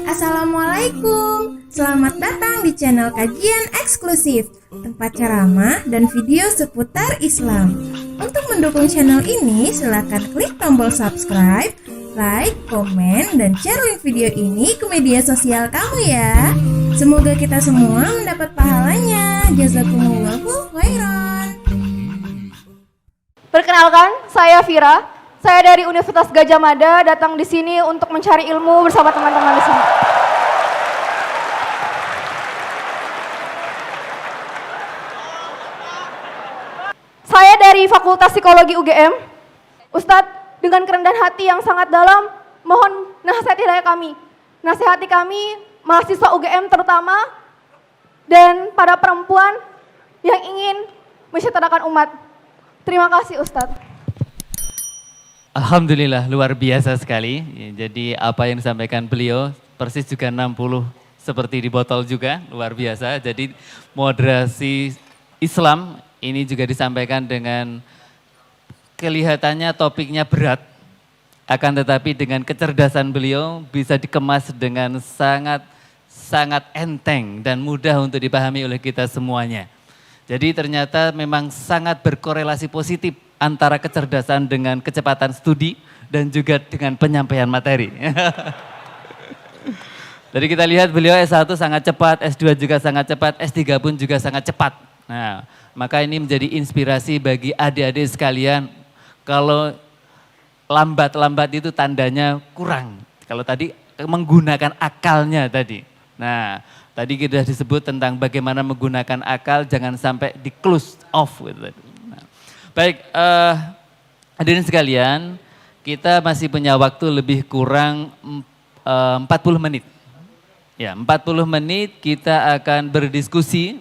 Assalamualaikum, selamat datang di channel kajian eksklusif, tempat ceramah dan video seputar Islam. Untuk mendukung channel ini, silakan klik tombol subscribe, like, komen, dan share link video ini ke media sosial kamu ya. Semoga kita semua mendapat pahalanya. Jazakumullahu khairan. Perkenalkan, saya Vira. Saya dari Universitas Gadjah Mada datang di sini untuk mencari ilmu bersama teman-teman di sini. Saya dari Fakultas Psikologi UGM. Ustadz, dengan kerendahan hati yang sangat dalam, mohon nasihati kami. Nasihati kami, mahasiswa UGM terutama, dan para perempuan yang ingin mensejahterakan umat. Terima kasih Ustadz. Alhamdulillah, luar biasa sekali. Jadi apa yang disampaikan beliau persis juga 60 seperti di botol juga, luar biasa. Jadi moderasi Islam ini juga disampaikan dengan kelihatannya topiknya berat, akan tetapi dengan kecerdasan beliau bisa dikemas dengan sangat enteng dan mudah untuk dipahami oleh kita semuanya. Jadi ternyata memang sangat berkorelasi positif antara kecerdasan dengan kecepatan studi dan juga dengan penyampaian materi. Jadi kita lihat beliau S1 sangat cepat, S2 juga sangat cepat, S3 pun juga sangat cepat. Nah, maka ini menjadi inspirasi bagi adik-adik sekalian. Kalau lambat-lambat itu tandanya kurang. Kalau tadi menggunakan akalnya tadi. Nah, tadi kita disebut tentang bagaimana menggunakan akal, jangan sampai di close off gitu. Baik, hadirin sekalian, kita masih punya waktu lebih kurang 40 menit. Ya, 40 menit kita akan berdiskusi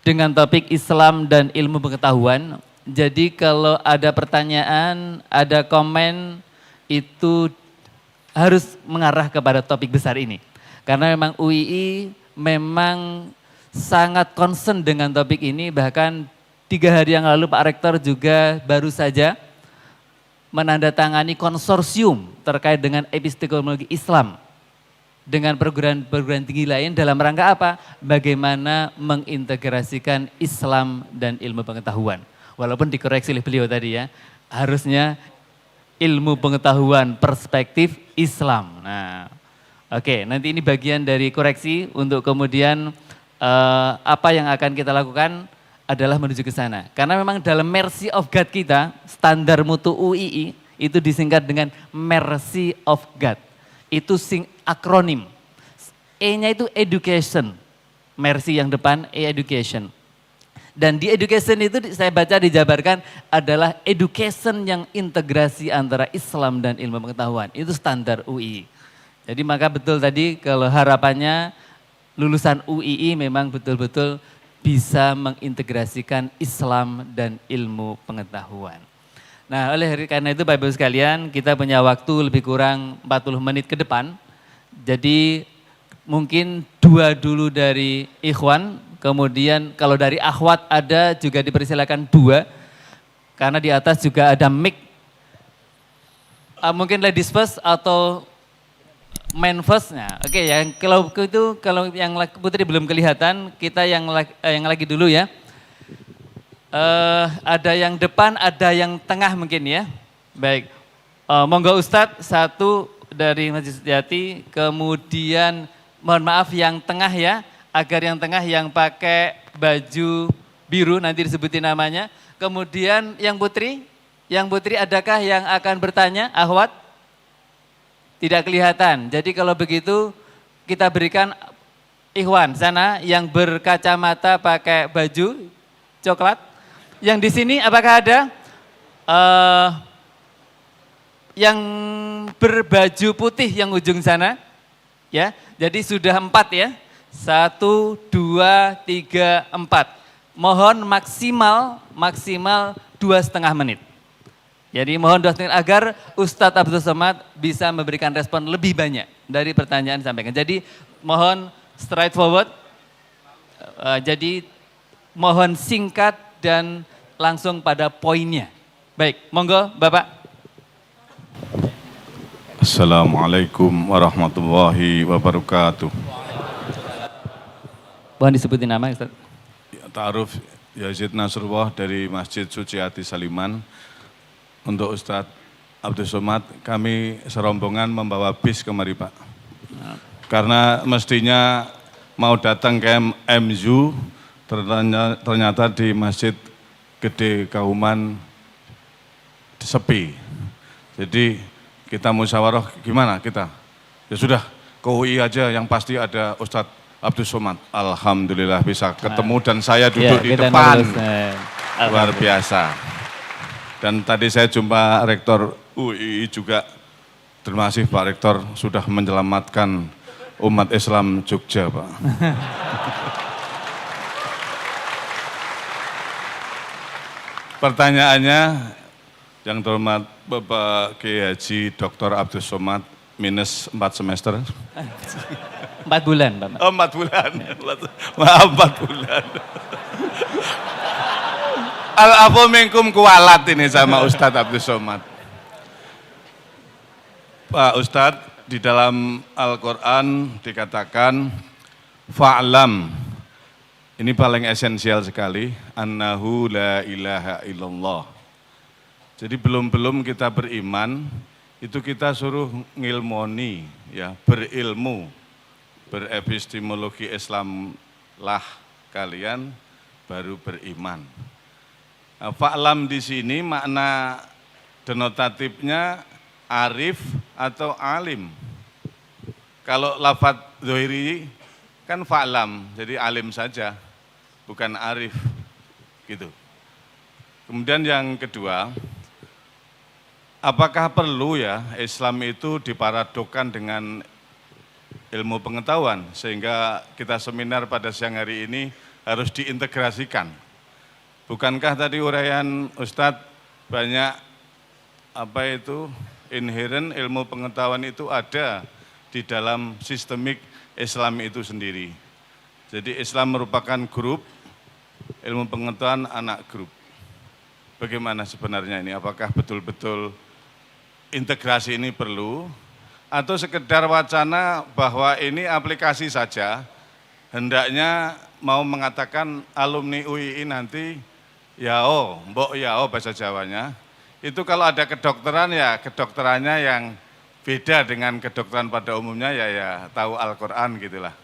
dengan topik Islam dan ilmu pengetahuan. Jadi kalau ada pertanyaan, ada komen, itu harus mengarah kepada topik besar ini. Karena memang UII memang sangat concern dengan topik ini, bahkan 3 hari yang lalu Pak Rektor juga baru saja menandatangani konsorsium terkait dengan epistemologi Islam dengan perguruan tinggi lain dalam rangka apa? Bagaimana mengintegrasikan Islam dan ilmu pengetahuan. Walaupun dikoreksi oleh beliau tadi ya, harusnya ilmu pengetahuan perspektif Islam. Nah, oke, nanti ini bagian dari koreksi untuk kemudian apa yang akan kita lakukan adalah menuju ke sana. Karena memang dalam Mercy of God kita, standar mutu UII itu disingkat dengan Mercy of God. Itu akronim. E-nya itu education. Mercy yang depan, E-education. Dan di education itu saya baca dijabarkan adalah education yang integrasi antara Islam dan ilmu pengetahuan. Itu standar UII. Jadi maka betul tadi kalau harapannya lulusan UII memang betul-betul bisa mengintegrasikan Islam dan ilmu pengetahuan. Nah, oleh karena itu Bapak Ibu sekalian, kita punya waktu lebih kurang 40 menit ke depan. Jadi mungkin 2 dulu dari ikhwan, kemudian kalau dari akhwat ada juga dipersilakan 2. Karena di atas juga ada mic. Mungkin ladies first atau main first-nya. Oke, yang kalau yang Putri belum kelihatan, kita yang lagi dulu ya. Ada yang depan, ada yang tengah mungkin ya. Baik. Monggo Ustadz, 1 dari Masjid Setiati, kemudian mohon maaf yang tengah ya, agar yang tengah yang pakai baju biru nanti disebutin namanya. Kemudian yang Putri adakah yang akan bertanya, akhwat? Tidak kelihatan. Jadi kalau begitu kita berikan ikhwan sana yang berkacamata pakai baju coklat. Yang di sini apakah ada yang berbaju putih yang ujung sana? Ya, jadi sudah 4 ya. 1, 2, 3, 4. Mohon maksimal 2,5 menit. Jadi mohon doakan agar Ustadz Abdul Somad bisa memberikan respon lebih banyak dari pertanyaan disampaikan. Jadi mohon straightforward, jadi mohon singkat dan langsung pada poinnya. Baik, monggo Bapak. Assalamualaikum warahmatullahi wabarakatuh. Mohon disebutin nama Ustaz. Ta'aruf Yazid Nasrullah dari Masjid Suci Hati Saliman. Untuk Ustadz Abdul Somad, kami serombongan membawa bis kemari Pak. Karena mestinya mau datang ke MZU, ternyata di Masjid Gede Kauman sepi. Jadi kita musyawarah gimana kita? Ya sudah, ke UI aja yang pasti ada Ustadz Abdul Somad. Alhamdulillah bisa ketemu dan saya duduk di depan. Luar biasa. Dan tadi saya jumpa Rektor UI juga. Terima kasih Pak Rektor sudah menyelamatkan umat Islam Jogja Pak. Pertanyaannya yang terhormat Bapak Kiai Haji Dr. Abdul Somad minus 4 semester. 4 bulan Bapak. Oh 4 bulan, maaf 4 bulan. Al-afu minkum kualat ini sama Ustadz Abdul Somad. Pak Ustadz, di dalam Al-Quran dikatakan fa'lam, ini paling esensial sekali, annahu la ilaha illallah. Jadi belum kita beriman, itu kita suruh ngilmoni, ya, berilmu, berepistemologi Islam lah kalian baru beriman. Nah, fa'lam di sini makna denotatifnya arif atau alim. Kalau lafadz dzohiri kan fa'lam, jadi alim saja, bukan arif, gitu. Kemudian yang kedua, apakah perlu ya Islam itu diparadokkan dengan ilmu pengetahuan, sehingga kita seminar pada siang hari ini harus diintegrasikan. Bukankah tadi uraian Ustadz banyak inherent ilmu pengetahuan itu ada di dalam sistemik Islam itu sendiri. Jadi Islam merupakan grup, ilmu pengetahuan anak grup. Bagaimana sebenarnya ini? Apakah betul-betul integrasi ini perlu? Atau sekedar wacana bahwa ini aplikasi saja, hendaknya mau mengatakan alumni UII nanti mbok bahasa Jawanya, itu kalau ada kedokteran ya kedokterannya yang beda dengan kedokteran pada umumnya ya tahu Al-Quran gitulah.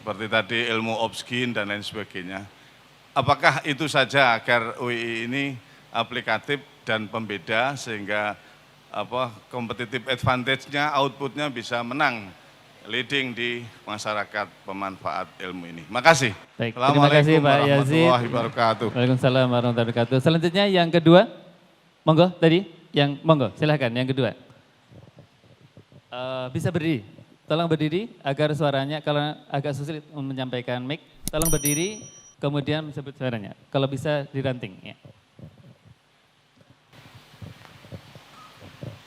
Seperti tadi ilmu obsgin dan lain sebagainya. Apakah itu saja agar UII ini aplikatif dan pembeda sehingga competitive advantage-nya, output-nya bisa menang, leading di masyarakat pemanfaat ilmu ini. Makasih. Baik, terima kasih Pak Yazid. Warahmatullahi wabarakatuh. Waalaikumsalam warahmatullahi wabarakatuh. Selanjutnya yang kedua, monggo tadi, monggo silahkan yang kedua. Bisa berdiri, tolong berdiri agar suaranya, kalau agak sulit menyampaikan mic, tolong berdiri kemudian sebut suaranya. Kalau bisa diranting. Ya.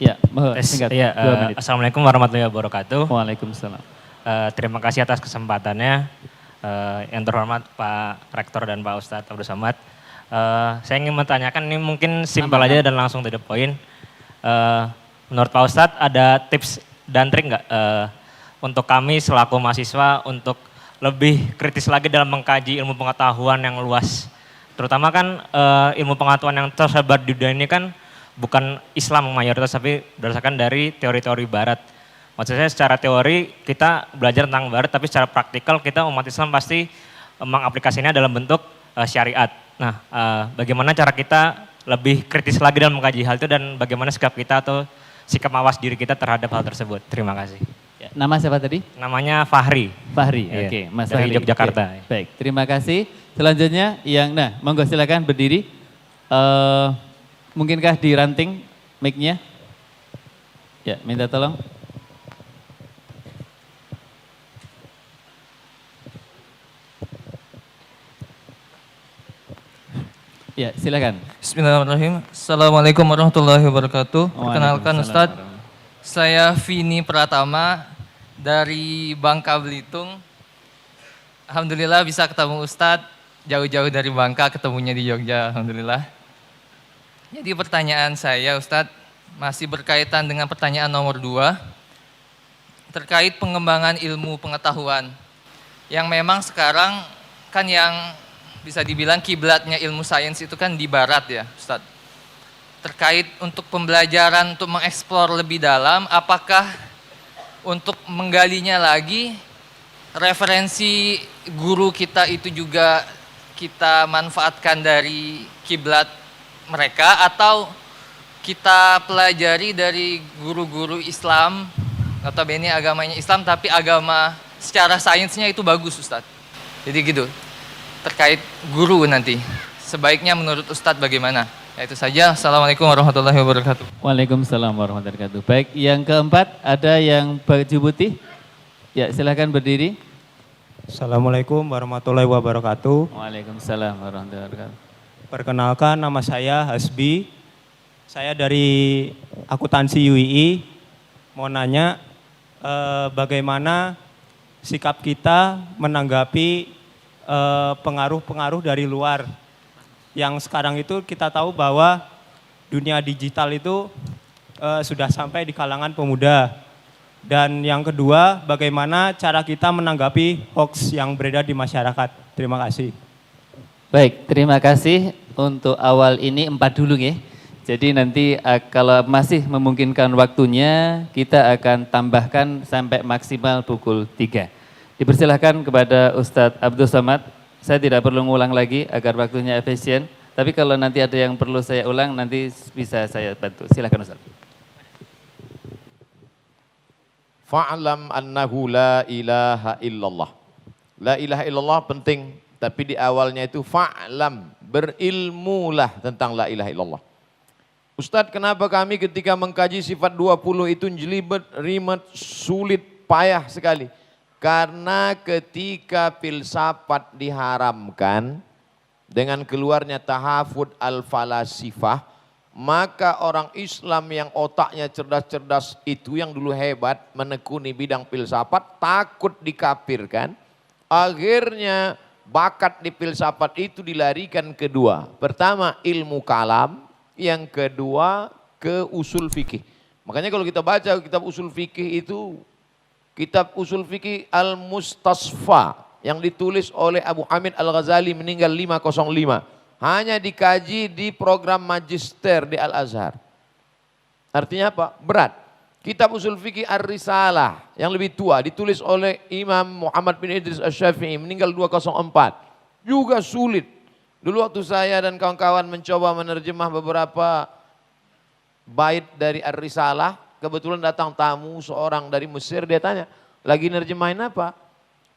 Ya, singkat, ya, 2 menit. Assalamualaikum warahmatullahi wabarakatuh. Waalaikumsalam. Terima kasih atas kesempatannya, yang terhormat Pak Rektor dan Pak Ustadz Abdul Somad. Saya ingin menanyakan, ini mungkin simpel aja dan langsung to the point. Menurut Pak Ustadz ada tips dan trik nggak untuk kami selaku mahasiswa untuk lebih kritis lagi dalam mengkaji ilmu pengetahuan yang luas? Terutama kan ilmu pengetahuan yang tersebar di dunia ini kan bukan Islam mayoritas, tapi berdasarkan dari teori-teori Barat. Maksud saya secara teori kita belajar tentang Barat, tapi secara praktikal kita umat Islam pasti mengaplikasinya dalam bentuk syariat. Nah, bagaimana cara kita lebih kritis lagi dalam mengkaji hal itu dan bagaimana sikap kita atau sikap mawas diri kita terhadap hal tersebut? Terima kasih. Ya, nama siapa tadi? Namanya Fahri. Fahri, Iya, oke. Mas dari Fahri. Yogyakarta. Oke, baik, terima kasih. Selanjutnya monggo silakan berdiri. Mungkinkah diranting mic-nya? Ya, minta tolong. Ya, silakan. Bismillahirrahmanirrahim. Assalamualaikum warahmatullahi wabarakatuh. Perkenalkan Ustadz, saya Vini Pratama dari Bangka Belitung. Alhamdulillah bisa ketemu Ustadz, jauh-jauh dari Bangka ketemunya di Jogja, alhamdulillah. Jadi pertanyaan saya Ustadz masih berkaitan dengan pertanyaan nomor 2. terkait pengembangan ilmu pengetahuan yang memang sekarang kan yang bisa dibilang kiblatnya ilmu sains itu kan di barat ya Ustadz. Terkait untuk pembelajaran untuk mengeksplor lebih dalam, apakah untuk menggalinya lagi referensi guru kita itu juga kita manfaatkan dari kiblat mereka atau kita pelajari dari guru-guru Islam atau ini agamanya Islam tapi agama secara sainsnya itu bagus Ustadz. Jadi gitu. Terkait guru nanti. Sebaiknya menurut Ustadz bagaimana? Ya, itu saja. Assalamualaikum warahmatullahi wabarakatuh. Waalaikumsalam warahmatullahi wabarakatuh. Baik, yang keempat ada yang baju putih. Ya, silakan berdiri. Assalamualaikum warahmatullahi wabarakatuh. Waalaikumsalam warahmatullahi wabarakatuh. Perkenalkan, nama saya Hasbi. Saya dari akuntansi UII. Mau nanya bagaimana sikap kita menanggapi pengaruh-pengaruh dari luar. Yang sekarang itu kita tahu bahwa dunia digital itu sudah sampai di kalangan pemuda. Dan yang kedua, bagaimana cara kita menanggapi hoax yang beredar di masyarakat. Terima kasih. Baik, terima kasih. Untuk awal ini 4 dulu ya. Jadi nanti kalau masih memungkinkan waktunya, kita akan tambahkan sampai maksimal pukul 3. Dipersilahkan kepada Ustadz Abdul Somad. Saya tidak perlu ngulang lagi agar waktunya efisien. Tapi kalau nanti ada yang perlu saya ulang, nanti bisa saya bantu. Silakan Ustadz. Fa'lam annahu la ilaha illallah. La ilaha illallah penting, tapi di awalnya itu fa'lam, berilmulah tentang la ilaha illallah. Ustadz, kenapa kami ketika mengkaji sifat 20 itu jelibet, rimet, sulit, payah sekali? Karena ketika filsafat diharamkan dengan keluarnya tahafud al-falasifah, maka orang Islam yang otaknya cerdas-cerdas itu yang dulu hebat menekuni bidang filsafat takut dikafirkan. Akhirnya bakat di filsafat itu dilarikan kedua. Pertama ilmu kalam, yang kedua ke usul fikih. Makanya kalau kita baca kitab usul fikih itu kitab usul fikih Al-Mustasfa yang ditulis oleh Abu Hamid Al-Ghazali meninggal 505. Hanya dikaji di program magister di Al-Azhar. Artinya apa? Berat. Kitab usul fikih Ar-Risalah yang lebih tua ditulis oleh Imam Muhammad bin Idris Asy-Syafi'i meninggal 204. Juga sulit. Dulu waktu saya dan kawan-kawan mencoba menerjemah beberapa bait dari Ar-Risalah, kebetulan datang tamu seorang dari Mesir, dia tanya, lagi nerjemahin apa?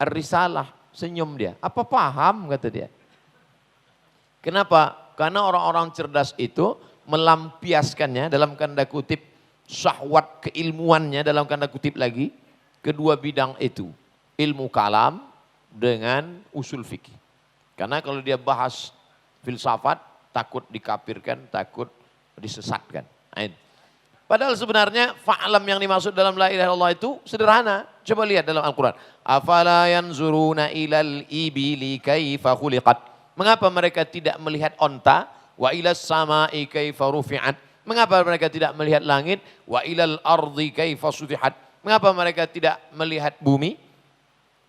Ar-Risalah, senyum dia. Apa paham kata dia. Kenapa? Karena orang-orang cerdas itu melampiaskannya dalam tanda kutip syahwat keilmuannya dalam tanda kutip lagi kedua bidang itu. Ilmu kalam dengan usul fikih. Karena kalau dia bahas filsafat takut dikafirkan, takut disesatkan. Padahal sebenarnya fa'lam yang dimaksud dalam la ilaha illallah itu sederhana. Coba lihat dalam Al-Quran. Afala yanzuruna ilal ibili kaifa khuliqat. Mengapa mereka tidak melihat onta? Wa ilas sama'i kaifa rufi'at. Mengapa mereka tidak melihat langit? Wa ilal ardi kaifa sufihat. Mengapa mereka tidak melihat bumi?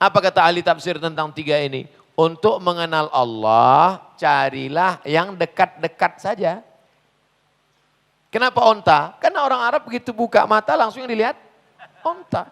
Apa kata ahli tafsir tentang tiga ini? Untuk mengenal Allah, carilah yang dekat-dekat saja. Kenapa onta? Karena orang Arab begitu buka mata langsung yang dilihat onta.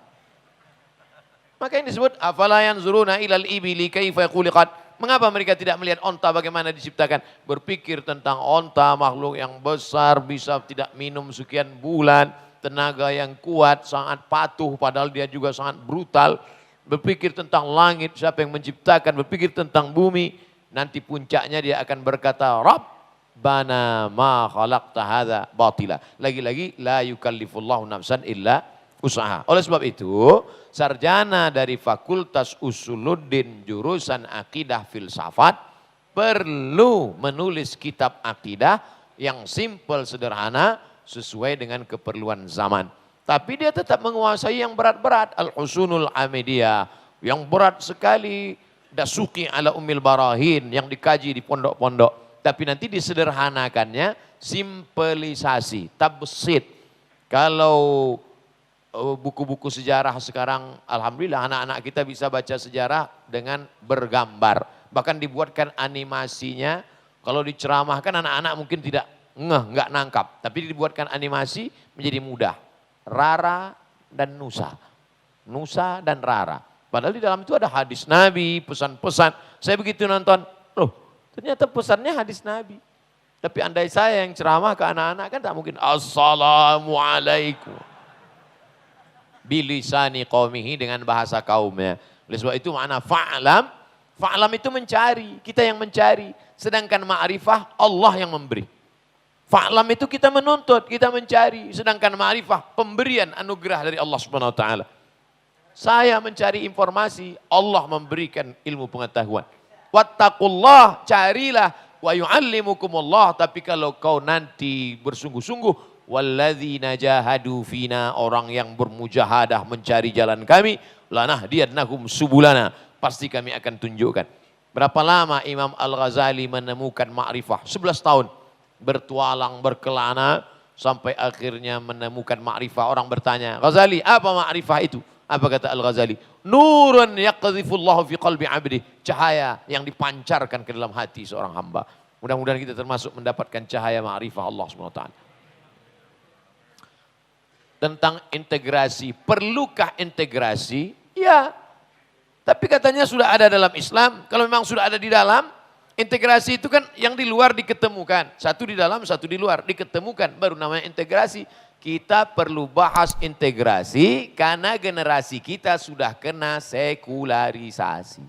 Maka ini disebut afala yanzuruna ilal ibili kaifa khuliqat. Mengapa mereka tidak melihat onta bagaimana diciptakan? Berpikir tentang onta, makhluk yang besar, bisa tidak minum sekian bulan, tenaga yang kuat, sangat patuh padahal dia juga sangat brutal. Berpikir tentang langit, siapa yang menciptakan, berpikir tentang bumi. Nanti puncaknya dia akan berkata, Rabbana ma khalaqta hadza batila. Lagi-lagi la yukallifullahu nafsan illa usaha. Oleh sebab itu, sarjana dari Fakultas Usuluddin jurusan Akidah Filsafat perlu menulis kitab akidah yang simpel sederhana sesuai dengan keperluan zaman. Tapi dia tetap menguasai yang berat-berat. Al-Husunul Amidiyah yang berat sekali. Dasuki ala Ummil Barahin yang dikaji di pondok-pondok. Tapi nanti disederhanakannya simpelisasi, tabsid. Kalau buku-buku sejarah sekarang, alhamdulillah anak-anak kita bisa baca sejarah dengan bergambar. Bahkan dibuatkan animasinya, kalau diceramahkan anak-anak mungkin tidak nggak nangkap. Tapi dibuatkan animasi menjadi mudah. Rara dan Nusa. Nusa dan Rara. Padahal di dalam itu ada hadis Nabi, pesan-pesan. Saya begitu nonton, loh ternyata pesannya hadis Nabi. Tapi andai saya yang ceramah ke anak-anak kan tak mungkin. Assalamualaikum. Bilisani qaumihi, dengan bahasa kaumnya. Oleh sebab itu makna fa'lam. Fa'lam itu mencari, kita yang mencari. Sedangkan ma'rifah Allah yang memberi. Fa'lam itu kita menuntut, kita mencari. Sedangkan ma'rifah pemberian anugerah dari Allah Subhanahu wa taala. Saya mencari informasi, Allah memberikan ilmu pengetahuan. Wattaqullah, carilah, wa yu'allimukumullah. Tapi kalau kau nanti bersungguh-sungguh, walladzina jahadu fina, orang yang bermujahadah mencari jalan kami, lanahdiyannahum subulana, pasti kami akan tunjukkan. Berapa lama Imam Al-Ghazali menemukan ma'rifah? 11 tahun. Bertualang, berkelana, sampai akhirnya menemukan ma'rifah. Orang bertanya, Ghazali, apa ma'rifah itu? Apa kata Al-Ghazali? Nurun yaqdhifullahu fi qalbi 'abdi, cahaya yang dipancarkan ke dalam hati seorang hamba. Mudah-mudahan kita termasuk mendapatkan cahaya ma'rifah Allah Subhanahu wa taala. Tentang integrasi, perlukah integrasi? Ya. Tapi katanya sudah ada dalam Islam. Kalau memang sudah ada di dalam, integrasi itu kan yang di luar diketemukan. Satu di dalam, satu di luar diketemukan, baru namanya integrasi. Kita perlu bahas integrasi karena generasi kita sudah kena sekularisasi.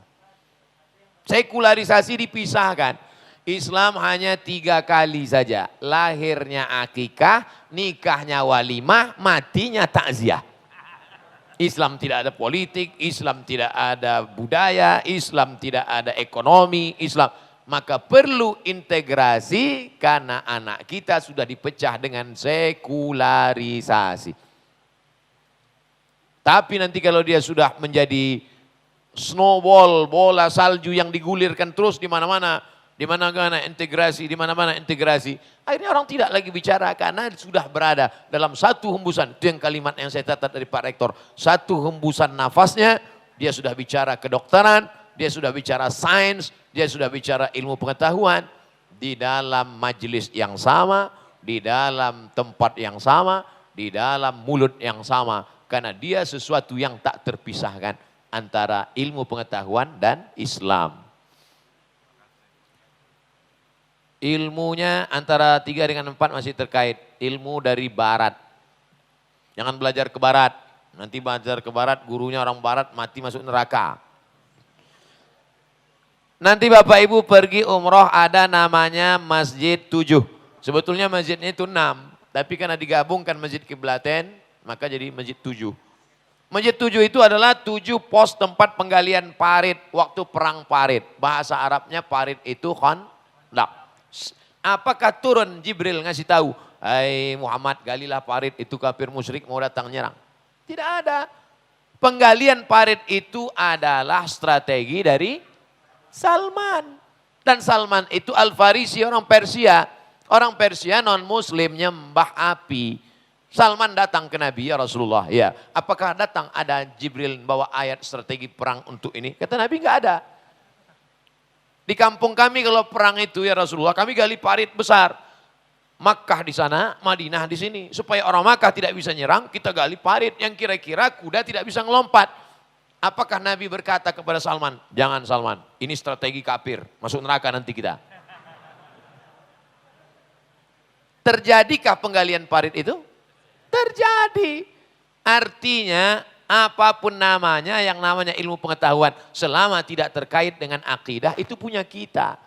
Sekularisasi dipisahkan. Islam hanya 3 kali saja. Lahirnya akikah, nikahnya walimah, matinya takziah. Islam tidak ada politik, Islam tidak ada budaya, Islam tidak ada ekonomi, Islam. Maka perlu integrasi karena anak kita sudah dipecah dengan sekularisasi. Tapi nanti kalau dia sudah menjadi snowball, bola salju yang digulirkan terus di mana-mana, integrasi, di mana-mana integrasi. Akhirnya orang tidak lagi bicara karena sudah berada dalam satu hembusan. Itu yang kalimat yang saya catat dari Pak Rektor. Satu hembusan nafasnya, dia sudah bicara kedokteran, dia sudah bicara sains, dia sudah bicara ilmu pengetahuan. Di dalam majelis yang sama, di dalam tempat yang sama, di dalam mulut yang sama. Karena dia sesuatu yang tak terpisahkan antara ilmu pengetahuan dan Islam. Ilmunya antara 3 dengan 4 masih terkait. Ilmu dari barat. Jangan belajar ke barat. Nanti belajar ke barat, gurunya orang barat mati masuk neraka. Nanti Bapak Ibu pergi umroh ada namanya Masjid 7. Sebetulnya masjidnya itu 6. Tapi karena digabungkan Masjid Kiblaten, maka jadi Masjid 7. Masjid 7 itu adalah 7 pos tempat penggalian parit waktu perang parit. Bahasa Arabnya parit itu khandaq. Apakah turun Jibril ngasih tahu, hai Muhammad galilah parit, itu kafir musyrik mau datang nyerang. Tidak ada. Penggalian parit itu adalah strategi dari Salman. Dan Salman itu Al-Farisi, orang Persia. Orang Persia non-muslim nyembah api. Salman datang ke Nabi, ya Rasulullah. Ya, apakah datang ada Jibril bawa ayat strategi perang untuk ini? Kata Nabi enggak ada. Di kampung kami kalau perang itu ya Rasulullah, kami gali parit besar. Makkah di sana, Madinah di sini. Supaya orang Makkah tidak bisa nyerang, kita gali parit yang kira-kira kuda tidak bisa ngelompat. Apakah Nabi berkata kepada Salman, jangan Salman, ini strategi kafir, masuk neraka nanti kita. Terjadikah penggalian parit itu? Terjadi. Artinya apapun namanya yang namanya ilmu pengetahuan, selama tidak terkait dengan akidah, itu punya kita.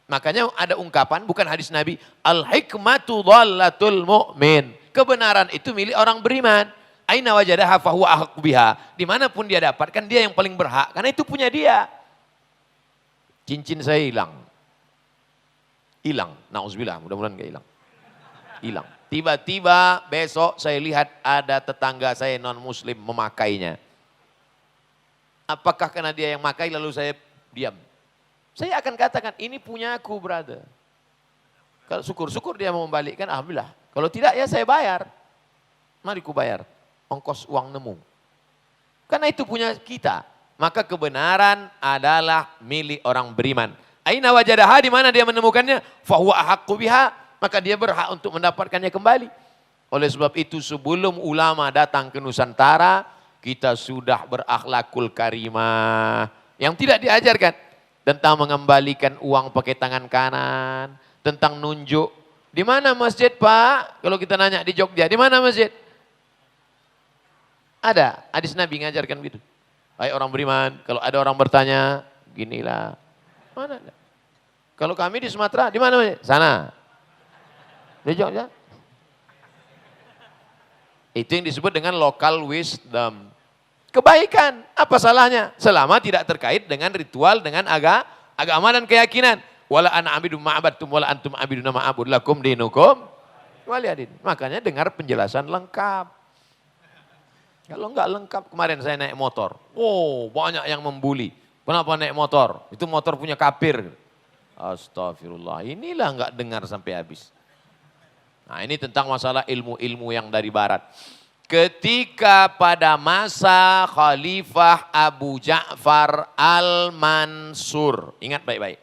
Makanya ada ungkapan, bukan hadis Nabi, al-hikmatu dhallatul mu'min. Kebenaran itu milik orang beriman. Aina wajadaha fahuwa ahqqu biha. Dimanapun dia dapatkan, dia yang paling berhak. Karena itu punya dia. Cincin saya hilang. Hilang. Nauzubillah, mudah-mudahan gak hilang. Hilang. Tiba-tiba besok saya lihat ada tetangga saya non-muslim memakainya. Apakah karena dia yang memakai lalu saya diam? Saya akan katakan, ini punya aku brother. Kalau syukur-syukur dia mau membalikkan, alhamdulillah. Kalau tidak ya saya bayar. Mari ku bayar. ongkos uang nemu. Karena itu punya kita. Maka kebenaran adalah milik orang beriman. Aina wajadaha, di mana dia menemukannya? Fahuwa ahaqqu biha, maka dia berhak untuk mendapatkannya kembali. Oleh sebab itu sebelum ulama datang ke Nusantara, kita sudah berakhlakul karimah. Yang tidak diajarkan tentang mengembalikan uang pakai tangan kanan, tentang nunjuk. Di mana masjid Pak? Kalau kita nanya di Jogja, di mana masjid? Ada, hadis Nabi ngajarkan begitu. Hai orang beriman, kalau ada orang bertanya, ginilah. Mana ada? Kalau kami di Sumatera, di mana masjid? Sana. Di Jogja. Itu yang disebut dengan local wisdom. Kebaikan, apa salahnya? Selama tidak terkait dengan ritual, dengan agama dan keyakinan. Wala ana abidum ma'abadtum wala antum abiduna ma'abud lakum dinukum waliyadin. Makanya dengar penjelasan lengkap. Kalau enggak lengkap, kemarin saya naik motor. Oh, banyak yang membuli. Kenapa naik motor? Itu motor punya kafir. Astagfirullah, inilah enggak dengar sampai habis. Nah, ini tentang masalah ilmu-ilmu yang dari barat. Ketika pada masa Khalifah Abu Ja'far Al-Mansur. Ingat baik-baik.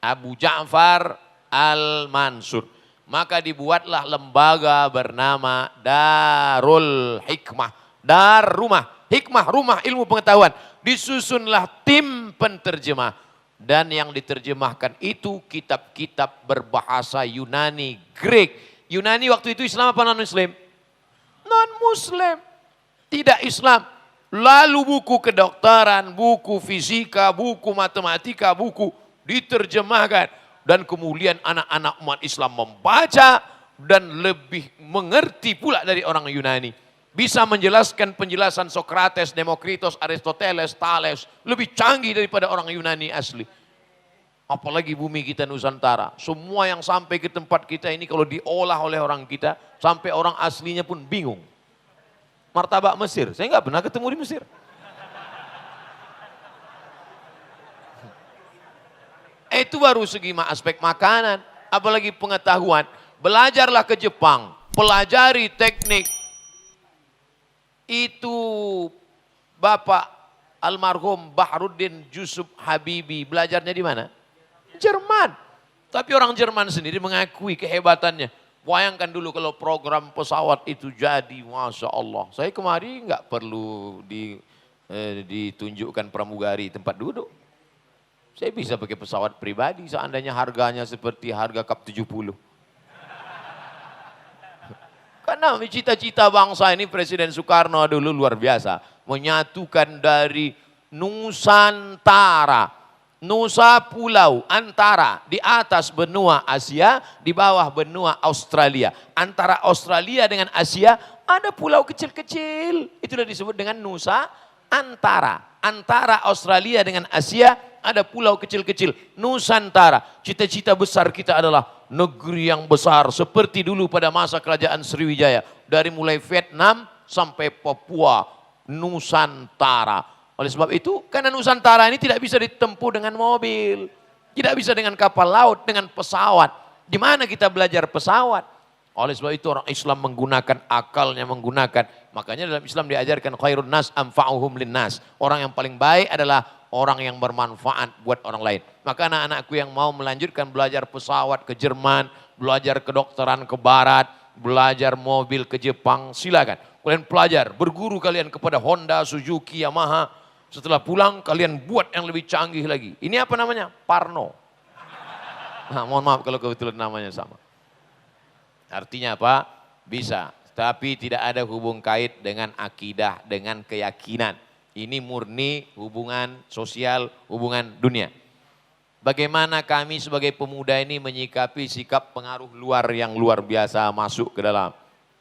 Abu Ja'far Al-Mansur. Maka dibuatlah lembaga bernama Darul Hikmah. Dar rumah, hikmah, rumah ilmu pengetahuan. Disusunlah tim penterjemah. Dan yang diterjemahkan itu kitab-kitab berbahasa Yunani, Greek. Yunani waktu itu Islam apa non-Muslim? Non-Muslim. Tidak Islam. Lalu buku kedokteran, buku fisika, buku matematika, buku diterjemahkan. Dan kemudian anak-anak umat Islam membaca dan lebih mengerti pula dari orang Yunani. Bisa menjelaskan penjelasan Sokrates, Demokritos, Aristoteles, Thales. Lebih canggih daripada orang Yunani asli. Apalagi bumi kita Nusantara. Semua yang sampai ke tempat kita ini kalau diolah oleh orang kita, sampai orang aslinya pun bingung. Martabak Mesir, saya nggak pernah ketemu di Mesir. Itu baru segi aspek makanan, apalagi pengetahuan. Belajarlah ke Jepang, pelajari teknik. Itu Bapak almarhum Bahruddin Yusuf Habibi, belajarnya di mana? Jerman. Tapi orang Jerman sendiri mengakui kehebatannya. Bayangkan dulu kalau program pesawat itu jadi, Masya Allah. Saya kemarin nggak perlu ditunjukkan pramugari tempat duduk. Saya bisa pakai pesawat pribadi seandainya harganya seperti harga Kap 70. Karena cita-cita bangsa ini Presiden Soekarno dulu luar biasa. Menyatukan dari Nusantara. Nusa pulau antara di atas benua Asia, di bawah benua Australia. Antara Australia dengan Asia ada pulau kecil-kecil. Itulah disebut dengan Nusa Antara. Antara Australia dengan Asia ada pulau kecil-kecil. Nusantara. Cita-cita besar kita adalah negeri yang besar. Seperti dulu pada masa kerajaan Sriwijaya. Dari mulai Vietnam sampai Papua. Nusantara. Oleh sebab itu, karena Nusantara ini tidak bisa ditempuh dengan mobil. Tidak bisa dengan kapal laut, dengan pesawat. Di mana kita belajar pesawat? Oleh sebab itu orang Islam menggunakan akalnya, menggunakan. Makanya dalam Islam diajarkan khairun nas anfa'uhum linnas. Orang yang paling baik adalah orang yang bermanfaat buat orang lain. Maka anak-anakku yang mau melanjutkan belajar pesawat ke Jerman, belajar kedokteran ke Barat, belajar mobil ke Jepang, silakan. Kalian pelajar, berguru kalian kepada Honda, Suzuki, Yamaha. Setelah pulang kalian buat yang lebih canggih lagi. Ini apa namanya? Parno. Nah, mohon maaf kalau kebetulan namanya sama. Artinya apa? Bisa. Tapi tidak ada hubung kait dengan akidah, dengan keyakinan. Ini murni hubungan sosial, hubungan dunia. Bagaimana kami sebagai pemuda ini menyikapi sikap pengaruh luar yang luar biasa masuk ke dalam.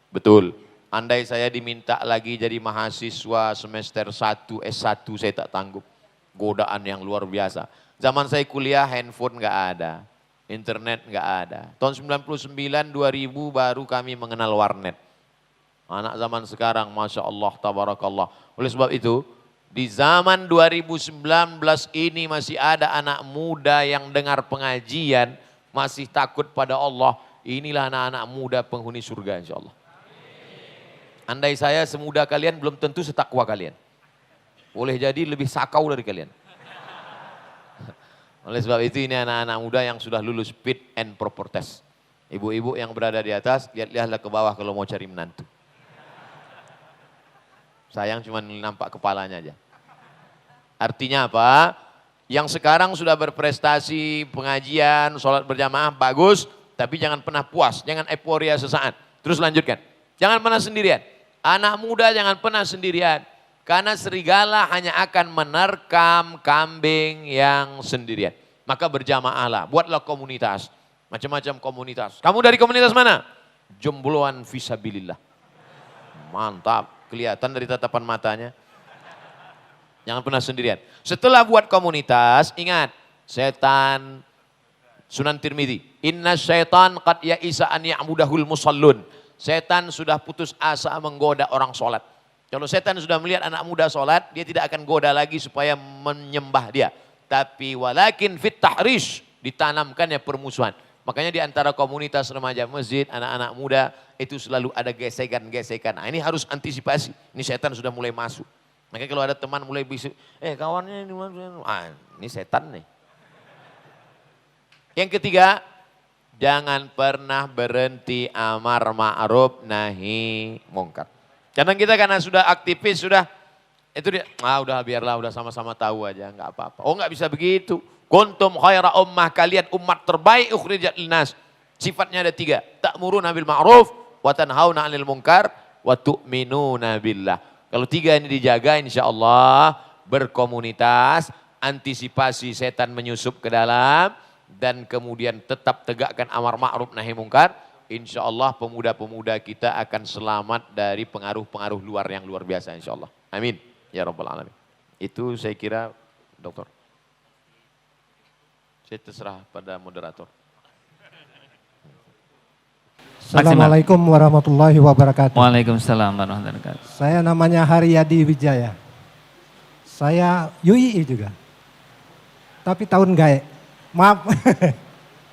Betul. Andai saya diminta lagi jadi mahasiswa semester 1, S1 saya tak tanggup. Godaan yang luar biasa. Zaman saya kuliah handphone nggak ada. Internet nggak ada. Tahun 99, 2000 baru kami mengenal warnet. Anak zaman sekarang Masya Allah, Tabarakallah. Oleh sebab itu, di zaman 2019 ini masih ada anak muda yang dengar pengajian, masih takut pada Allah. Inilah anak-anak muda penghuni surga insya Allah. Andai saya semuda kalian belum tentu setakwa kalian. Boleh jadi lebih sakau dari kalian. Oleh sebab itu ini anak-anak muda yang sudah lulus fit and proper test. Ibu-ibu yang berada di atas, lihat-lihatlah ke bawah kalau mau cari menantu. Sayang cuma nampak kepalanya aja. Artinya apa? Yang sekarang sudah berprestasi, pengajian, sholat berjamaah, bagus. Tapi jangan pernah puas, jangan euforia sesaat. Terus lanjutkan. Jangan pernah sendirian. Anak muda jangan pernah sendirian. Karena serigala hanya akan menerkam kambing yang sendirian. Maka berjamaahlah, buatlah komunitas. Macam-macam komunitas. Kamu dari komunitas mana? Jombloan fisabilillah. Mantap, kelihatan dari tatapan matanya. Jangan pernah sendirian. Setelah buat komunitas, ingat, setan, Sunan Tirmidzi, inna syaitan qad ya'isa an ya'budahul musallun. Setan sudah putus asa menggoda orang sholat. Kalau setan sudah melihat anak muda sholat, dia tidak akan goda lagi supaya menyembah dia. Tapi walakin fit tahrish, ditanamkannya permusuhan. Makanya di antara komunitas remaja masjid, anak-anak muda, itu selalu ada gesekan-gesekan. Nah, ini harus antisipasi, ini setan sudah mulai masuk. Makanya kalau ada teman mulai bisik, kawannya ini, ini setan nih. Yang ketiga, jangan pernah berhenti amar ma'ruf nahi mungkar. Karena kita karena sudah aktivis, sudah itu dia, udah biarlah, udah sama-sama tahu aja, nggak apa-apa. Oh nggak bisa begitu. Kuntum khaira ummah, kalian umat terbaik ukhrijat linnas. Sifatnya ada 3. Ta'muruna bil ma'ruf, wa tanhauna 'anil munkar, wa tu'minuna billah. Kalau 3 ini dijaga, insya Allah berkomunitas, antisipasi setan menyusup ke dalam, dan kemudian tetap tegakkan amar ma'ruf nahi mungkar. Insya Allah pemuda-pemuda kita akan selamat dari pengaruh-pengaruh luar yang luar biasa insya Allah. Amin. Ya Rabbal Alamin. Itu saya kira dokter. Saya terserah pada moderator. Assalamualaikum warahmatullahi wabarakatuh. Waalaikumsalam warahmatullahi wabarakatuh. Saya namanya Haryadi Wijaya. Saya UII juga. Tapi tahun gaek. Maaf.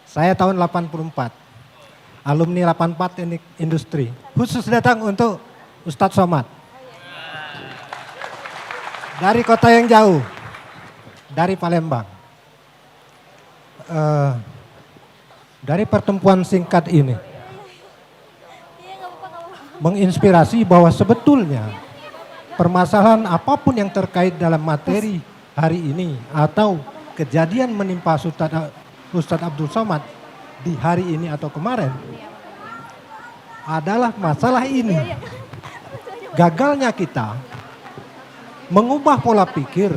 Saya tahun 84. Alumni 84 teknik industri. Khusus datang untuk Ustadz Somad. Dari kota yang jauh. Dari Palembang. Dari pertemuan singkat ini. Menginspirasi bahwa sebetulnya permasalahan apapun yang terkait dalam materi hari ini atau kejadian menimpa Ustadz Abdul Somad di hari ini atau kemarin adalah masalah ini. Gagalnya kita mengubah pola pikir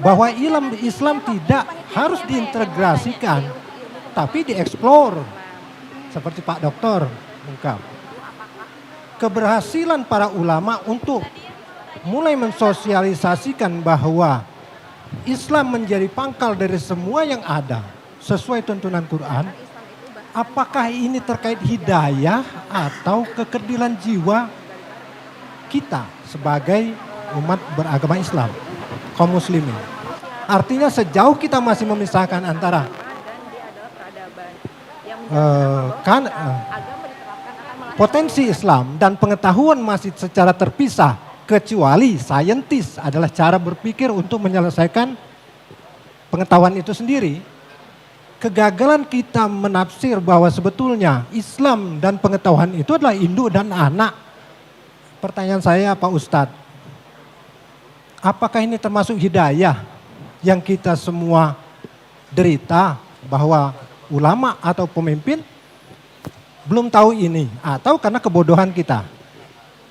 bahwa ilmu Islam tidak harus diintegrasikan tapi dieksplor seperti Pak Dokter ungkap. Keberhasilan para ulama untuk mulai mensosialisasikan bahwa Islam menjadi pangkal dari semua yang ada sesuai tuntunan Quran. Apakah ini terkait hidayah atau kekerdilan jiwa kita sebagai umat beragama Islam, kaum muslimin? Artinya sejauh kita masih memisahkan antara potensi Islam dan pengetahuan masih secara terpisah, kecuali saintis adalah cara berpikir untuk menyelesaikan pengetahuan itu sendiri. Kegagalan kita menafsir bahwa sebetulnya Islam dan pengetahuan itu adalah induk dan anak. Pertanyaan saya Pak Ustadz, apakah ini termasuk hidayah yang kita semua derita bahwa ulama atau pemimpin belum tahu ini atau karena kebodohan kita?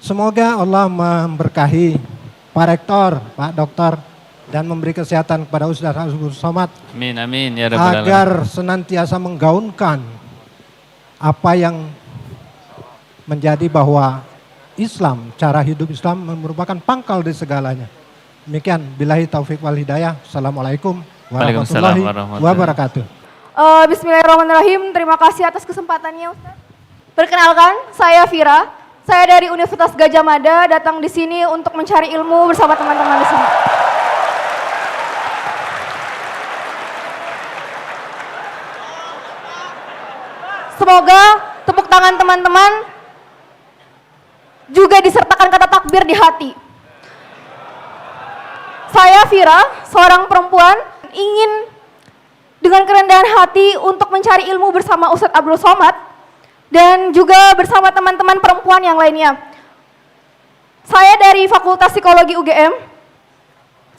Semoga Allah memberkahi Pak Rektor, Pak Dokter, dan memberi kesehatan kepada Ustadz Abdul Somad. Amin, amin. Ya Rabbal Alamin. Agar senantiasa menggaunkan apa yang menjadi bahwa Islam, cara hidup Islam merupakan pangkal dari segalanya. Demikian, billahi taufik wal hidayah. Assalamualaikum warahmatullahi wabarakatuh. Bismillahirrahmanirrahim. Terima kasih atas kesempatannya, Ustaz. Perkenalkan, saya Vira. Saya dari Universitas Gadjah Mada, datang di sini untuk mencari ilmu bersama teman-teman di sini. Semoga tepuk tangan teman-teman juga disertakan kata takbir di hati. Saya Vira, seorang perempuan, ingin dengan kerendahan hati untuk mencari ilmu bersama Ustadz Abdul Somad dan juga bersama teman-teman perempuan yang lainnya. Saya dari Fakultas Psikologi UGM.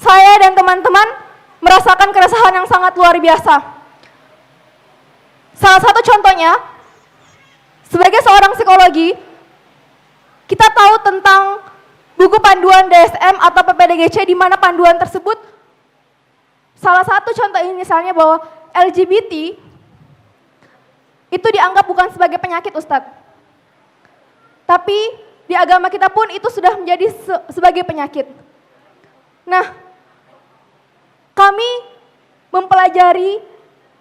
Saya dan teman-teman merasakan keresahan yang sangat luar biasa. Salah satu contohnya, sebagai seorang psikologi, kita tahu tentang buku panduan DSM atau PPDGC di mana panduan tersebut salah satu contoh ini misalnya bahwa LGBT itu dianggap bukan sebagai penyakit, Ustadz. Tapi di agama kita pun itu sudah menjadi sebagai penyakit. Nah, kami mempelajari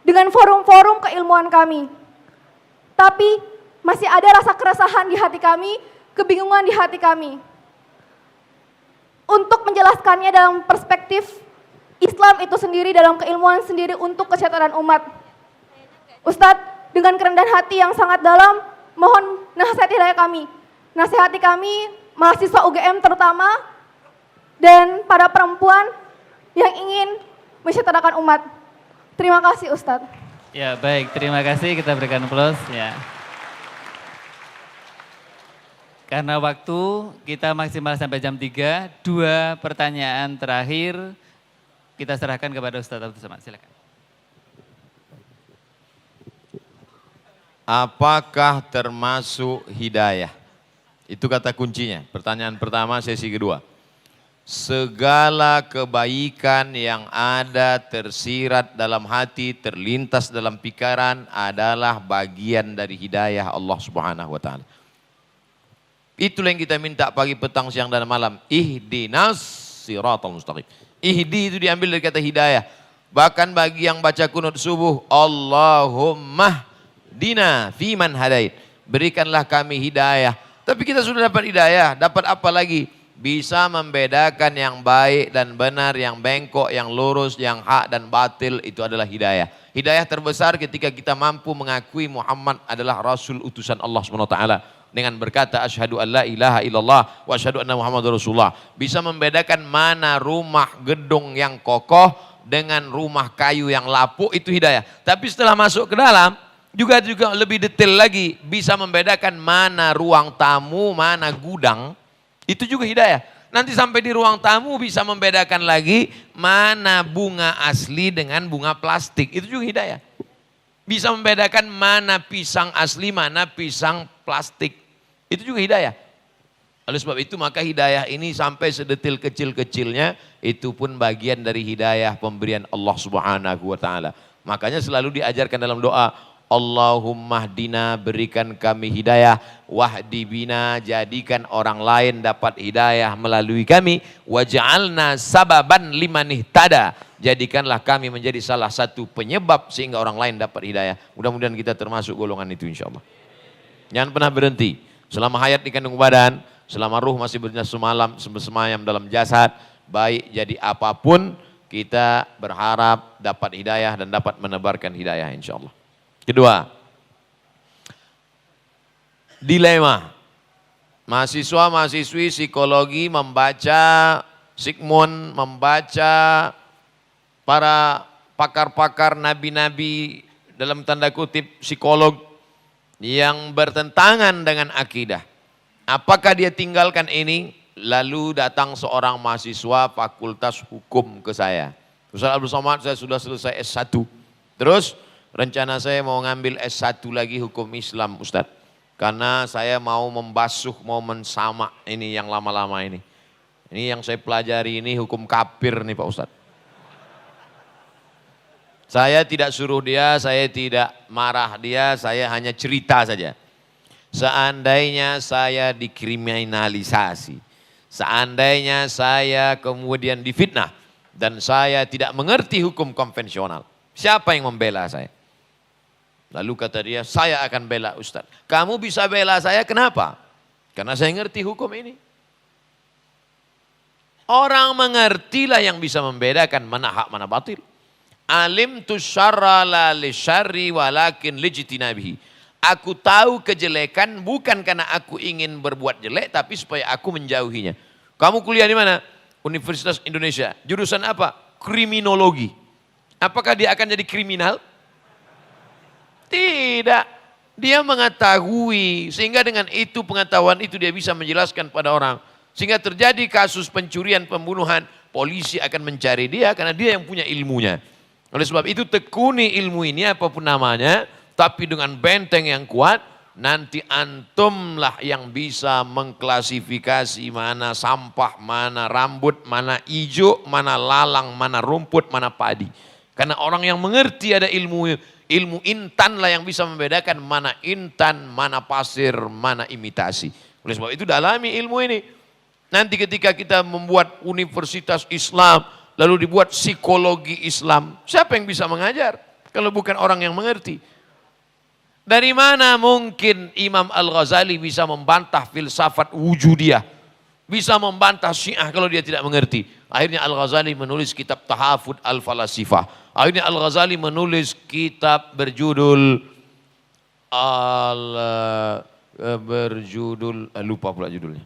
dengan forum-forum keilmuan kami. Tapi masih ada rasa keresahan di hati kami, kebingungan di hati kami. Untuk menjelaskannya dalam perspektif Islam itu sendiri, dalam keilmuan sendiri untuk kesejahteraan umat. Ustadz, dengan kerendahan hati yang sangat dalam, mohon nasihati hidayah kami. Nasihati kami, mahasiswa UGM terutama, dan para perempuan yang ingin mensejahterakan umat. Terima kasih Ustadz. Ya baik, terima kasih, kita berikan aplaus. Ya. Karena waktu kita maksimal sampai jam 3, 2 pertanyaan terakhir kita serahkan kepada Ustadz Abdul Somad. Silakan. Apakah termasuk hidayah? Itu kata kuncinya. Pertanyaan pertama sesi kedua. Segala kebaikan yang ada tersirat dalam hati, terlintas dalam pikiran adalah bagian dari hidayah Allah Subhanahu wa taala. Itulah yang kita minta pagi, petang, siang, dan malam. Ihdinas siratal mustaqim. Ihdi itu diambil dari kata hidayah. Bahkan bagi yang baca kunut subuh, Allahumma dina fiman hadait. Berikanlah kami hidayah. Tapi kita sudah dapat hidayah, dapat apa lagi? Bisa membedakan yang baik dan benar, yang bengkok, yang lurus, yang hak dan batil, itu adalah hidayah. Hidayah terbesar ketika kita mampu mengakui Muhammad adalah Rasul utusan Allah SWT. Dengan berkata asyhadu an la ilaha illallah wa asyhadu anna Muhammadar Rasulullah. Bisa membedakan mana rumah gedung yang kokoh dengan rumah kayu yang lapuk, itu hidayah. Tapi setelah masuk ke dalam juga lebih detail lagi, bisa membedakan mana ruang tamu, mana gudang, itu juga hidayah. Nanti sampai di ruang tamu bisa membedakan lagi mana bunga asli dengan bunga plastik, itu juga hidayah. Bisa membedakan mana pisang asli, mana pisang plastik. Itu juga hidayah. Oleh sebab itu maka hidayah ini sampai sedetil kecil-kecilnya, itu pun bagian dari hidayah pemberian Allah Subhanahu wa taala. Makanya selalu diajarkan dalam doa, Allahumma hdina, berikan kami hidayah, wahdi bina, jadikan orang lain dapat hidayah melalui kami, waj'alna sababan liman ihtada, jadikanlah kami menjadi salah satu penyebab sehingga orang lain dapat hidayah. Mudah-mudahan kita termasuk golongan itu insyaallah. Jangan pernah berhenti. Selama hayat di kandung badan, selama ruh masih bersemayam dalam jasad, baik jadi apapun, kita berharap dapat hidayah dan dapat menebarkan hidayah insyaallah. Kedua, dilema. Mahasiswa-mahasiswi psikologi membaca Sigmund, membaca para pakar-pakar nabi-nabi dalam tanda kutip psikolog yang bertentangan dengan akidah. Apakah dia tinggalkan ini? Lalu datang seorang mahasiswa fakultas hukum ke saya. Ustaz Abdul Somad, saya sudah selesai S1. Terus rencana saya mau ngambil S1 lagi hukum Islam Ustaz. Karena saya mau membasuh, mau mensamak ini yang lama-lama ini. Ini yang saya pelajari ini hukum kafir nih Pak Ustaz. Saya tidak suruh dia, saya tidak marah dia, saya hanya cerita saja. Seandainya saya dikriminalisasi, seandainya saya kemudian difitnah, dan saya tidak mengerti hukum konvensional, siapa yang membela saya? Lalu kata dia, saya akan bela Ustaz. Kamu bisa bela saya, kenapa? Karena saya ngerti hukum ini. Orang mengertilah yang bisa membedakan mana hak mana batil. Alim tu syarra la li syarri walakin lijtinabihi. Aku tahu kejelekan bukan karena aku ingin berbuat jelek, tapi supaya aku menjauhinya. Kamu kuliah di mana? Universitas Indonesia. Jurusan apa? Kriminologi. Apakah dia akan jadi kriminal? Tidak. Dia mengetahui, sehingga dengan itu pengetahuan itu dia bisa menjelaskan pada orang. Sehingga terjadi kasus pencurian, pembunuhan, polisi akan mencari dia karena dia yang punya ilmunya. Oleh sebab itu tekuni ilmu ini apapun namanya, tapi dengan benteng yang kuat, nanti antumlah yang bisa mengklasifikasi mana sampah, mana rambut, mana ijo, mana lalang, mana rumput, mana padi. Karena orang yang mengerti ada ilmu intan lah yang bisa membedakan mana intan, mana pasir, mana imitasi. Oleh sebab itu dalami ilmu ini. Nanti ketika kita membuat universitas Islam, lalu dibuat psikologi Islam, siapa yang bisa mengajar kalau bukan orang yang mengerti? Dari mana mungkin Imam Al-Ghazali bisa membantah filsafat wujudiyah, bisa membantah Syiah kalau dia tidak mengerti? Akhirnya Al-Ghazali menulis kitab Tahafud Al-Falasifah. Akhirnya Al-Ghazali menulis kitab berjudul lupa pula judulnya.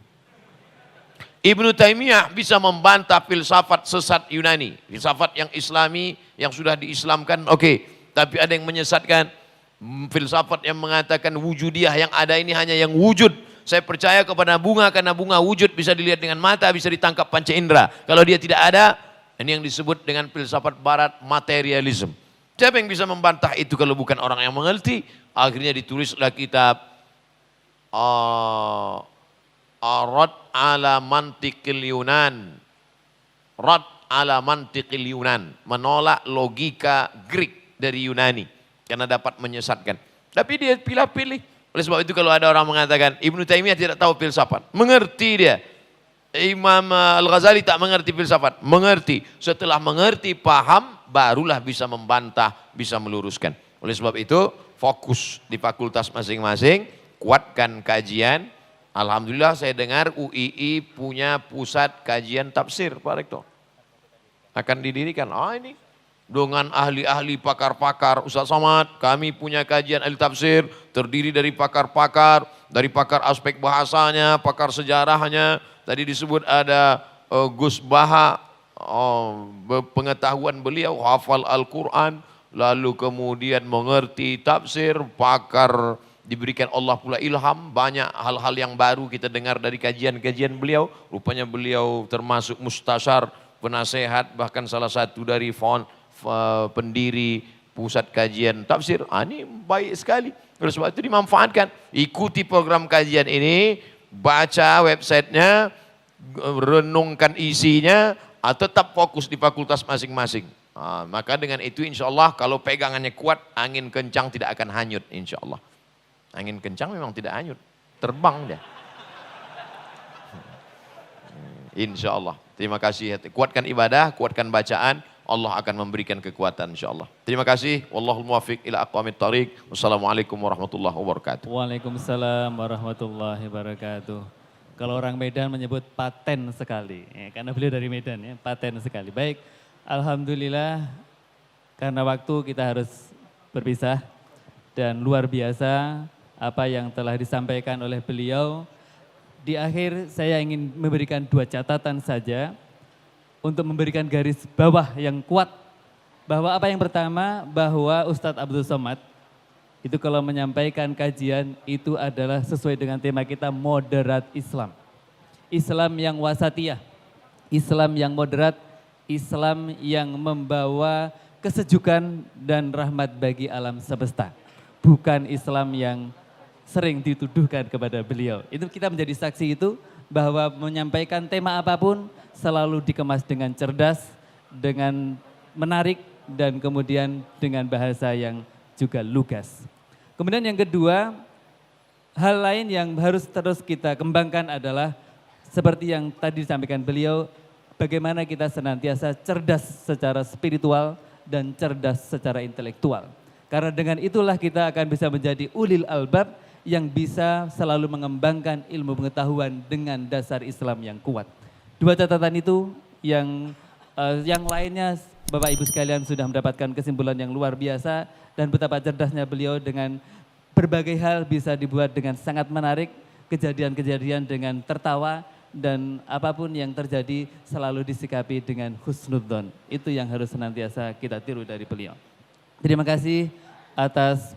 Ibnu Taimiyah bisa membantah filsafat sesat Yunani, filsafat yang Islami yang sudah diislamkan, oke. Tapi ada yang menyesatkan filsafat yang mengatakan wujudiyah, yang ada ini hanya yang wujud. Saya percaya kepada bunga karena bunga wujud, bisa dilihat dengan mata, bisa ditangkap panca indera. Kalau dia tidak ada, ini yang disebut dengan filsafat barat materialism. Siapa yang bisa membantah itu kalau bukan orang yang mengerti? Akhirnya ditulislah kitab Rad ala mantiqil Yunan. Rad ala mantiqil Yunan. Menolak logika Greek dari Yunani. Karena dapat menyesatkan. Tapi dia pilih-pilih. Oleh sebab itu kalau ada orang mengatakan Ibnu Taimiyah tidak tahu filsafat. Mengerti dia. Imam Al-Ghazali tak mengerti filsafat. Mengerti. Setelah mengerti, paham, barulah bisa membantah, bisa meluruskan. Oleh sebab itu fokus di fakultas masing-masing. Kuatkan kajian. Alhamdulillah saya dengar UII punya pusat kajian tafsir, Pak Rektor. Akan didirikan, ini dengan ahli-ahli pakar-pakar. Ustaz Somad, kami punya kajian ahli tafsir, terdiri dari pakar-pakar, dari pakar aspek bahasanya, pakar sejarahnya. Tadi disebut ada Gus Baha, pengetahuan beliau, hafal Al-Quran, lalu kemudian mengerti tafsir, pakar diberikan Allah pula ilham, banyak hal-hal yang baru kita dengar dari kajian-kajian beliau. Rupanya beliau termasuk mustasyar, penasehat, bahkan salah satu dari pendiri pusat kajian tafsir. Ini baik sekali. Oleh sebab itu dimanfaatkan. Ikuti program kajian ini, baca websitenya, renungkan isinya, tetap fokus di fakultas masing-masing. Maka dengan itu insya Allah kalau pegangannya kuat, angin kencang tidak akan hanyut insya Allah. Angin kencang memang tidak hanyut, terbang dia. Insya Allah. Terima kasih. Kuatkan ibadah, kuatkan bacaan, Allah akan memberikan kekuatan insya Allah. Terima kasih. Wallahul muwaffiq ila aqwamit thariq. Wassalamualaikum warahmatullahi wabarakatuh. Waalaikumsalam warahmatullahi wabarakatuh. Kalau orang Medan menyebut paten sekali, karena beliau dari Medan ya, paten sekali. Baik, alhamdulillah karena waktu kita harus berpisah dan luar biasa apa yang telah disampaikan oleh beliau. Di akhir saya ingin memberikan 2 catatan saja untuk memberikan garis bawah yang kuat. Bahwa apa yang pertama, bahwa Ustadz Abdul Somad itu kalau menyampaikan kajian itu adalah sesuai dengan tema kita moderat Islam. Islam yang wasatiyah, Islam yang moderat, Islam yang membawa kesejukan dan rahmat bagi alam semesta. Bukan Islam yang sering dituduhkan kepada beliau. Itu kita menjadi saksi itu bahwa menyampaikan tema apapun selalu dikemas dengan cerdas, dengan menarik dan kemudian dengan bahasa yang juga lugas. Kemudian yang kedua, hal lain yang harus terus kita kembangkan adalah seperti yang tadi disampaikan beliau, bagaimana kita senantiasa cerdas secara spiritual dan cerdas secara intelektual. Karena dengan itulah kita akan bisa menjadi ulil albab yang bisa selalu mengembangkan ilmu pengetahuan dengan dasar Islam yang kuat. 2 catatan itu yang lainnya Bapak Ibu sekalian sudah mendapatkan kesimpulan yang luar biasa dan betapa cerdasnya beliau dengan berbagai hal bisa dibuat dengan sangat menarik, kejadian-kejadian dengan tertawa, dan apapun yang terjadi selalu disikapi dengan husnudzon. Itu yang harus senantiasa kita tiru dari beliau. Terima kasih atas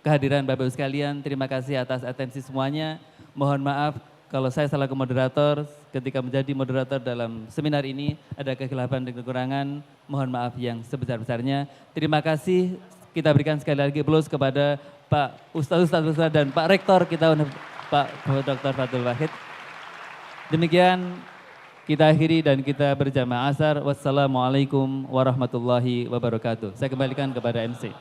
kehadiran Bapak Ibu sekalian, terima kasih atas atensi semuanya. Mohon maaf kalau saya selaku moderator ketika menjadi moderator dalam seminar ini ada kekhilafan dan kekurangan, mohon maaf yang sebesar-besarnya. Terima kasih, kita berikan sekali lagi aplaus kepada Pak Ustadz dan Pak Rektor kita, Pak Dr. Fathul Wahid. Demikian kita akhiri dan kita berjamaah asar. Wassalamualaikum warahmatullahi wabarakatuh. Saya kembalikan kepada MC.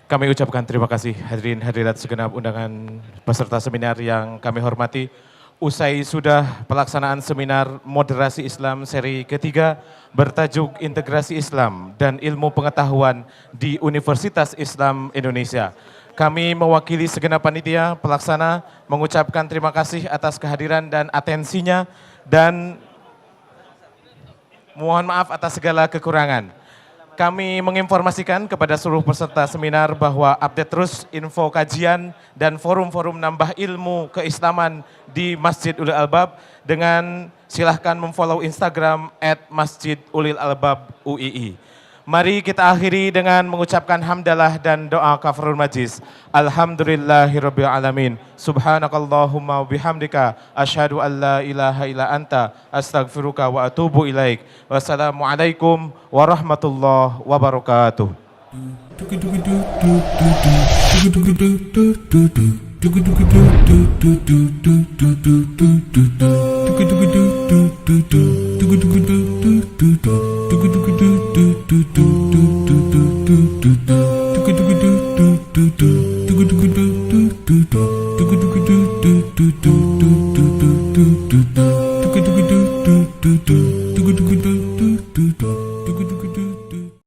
Kami ucapkan terima kasih hadirin hadirat segenap undangan peserta seminar yang kami hormati. Usai sudah pelaksanaan seminar Moderasi Islam seri ketiga bertajuk Integrasi Islam dan Ilmu Pengetahuan di Universitas Islam Indonesia. Kami mewakili segenap panitia pelaksana mengucapkan terima kasih atas kehadiran dan atensinya dan mohon maaf atas segala kekurangan. Kami menginformasikan kepada seluruh peserta seminar bahwa update terus info kajian dan forum-forum nambah ilmu keislaman di Masjid Ulil Albab dengan silahkan memfollow Instagram @masjidulilalbab UII. Mari kita akhiri dengan mengucapkan hamdalah dan doa kafarul majlis. Alhamdulillahirabbil alamin. Subhanakallahumma wa bihamdika asyhadu an la ilaha illa anta astaghfiruka wa atubu ilaik. Wassalamualaikum warahmatullahi wabarakatuh. Do